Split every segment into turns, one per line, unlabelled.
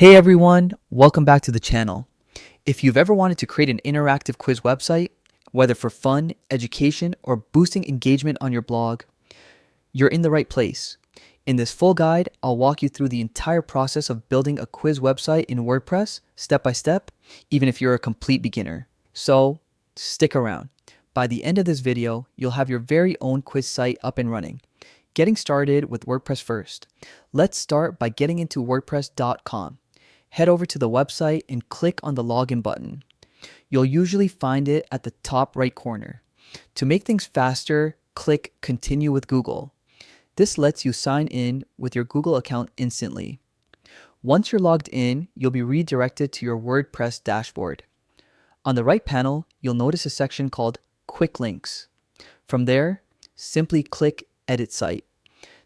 Hey everyone, welcome back to the channel. If you've ever wanted to create an interactive quiz website, whether for fun, education, or boosting engagement on your blog, you're in the right place. In this full guide, I'll walk you through the entire process of building a quiz website in WordPress, step by step, even if you're a complete beginner. So, stick around. By the end of this video, you'll have your very own quiz site up and running. Getting started with WordPress first. Let's start by getting into WordPress.com. Head over to the website and click on the login button. You'll usually find it at the top right corner. To make things faster, click Continue with Google. This lets you sign in with your Google account instantly. Once you're logged in, you'll be redirected to your WordPress dashboard. On the right panel, you'll notice a section called Quick Links. From there, simply click Edit Site.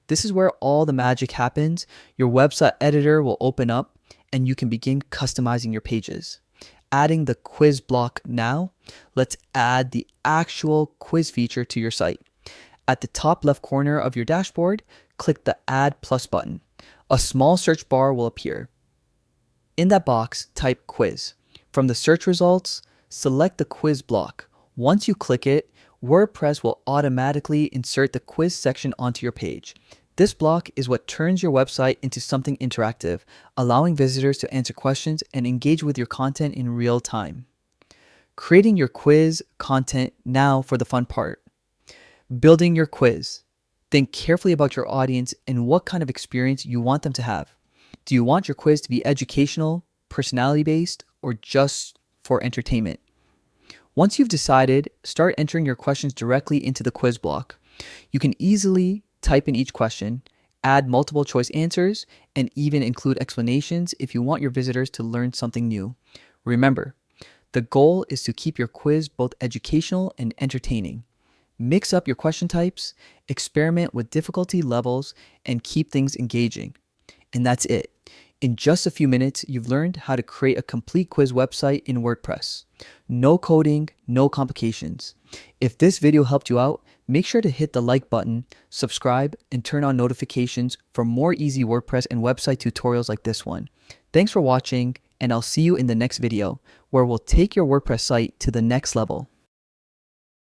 This is where all the magic happens. Your website editor will open up and you can begin customizing your pages. Adding the quiz block now, let's add the actual quiz feature to your site. At the top left corner of your dashboard, click the Add Plus button. A small search bar will appear. In that box, type quiz. From the search results, select the quiz block. Once you click it, WordPress will automatically insert the quiz section onto your page. This block is what turns your website into something interactive, allowing visitors to answer questions and engage with your content in real time. Creating your quiz content now for the fun part. Building your quiz. Think carefully about your audience and what kind of experience you want them to have. Do you want your quiz to be educational, personality-based, or just for entertainment? Once you've decided, start entering your questions directly into the quiz block. You can easily type in each question, add multiple choice answers, and even include explanations if you want your visitors to learn something new. Remember, the goal is to keep your quiz both educational and entertaining. Mix up your question types, experiment with difficulty levels, and keep things engaging. And that's it. In just a few minutes, you've learned how to create a complete quiz website in WordPress. No coding, no complications. If this video helped you out, make sure to hit the like button, subscribe, and turn on notifications for more easy WordPress and website tutorials like this one. Thanks for watching, and I'll see you in the next video, where we'll take your WordPress site to the next level.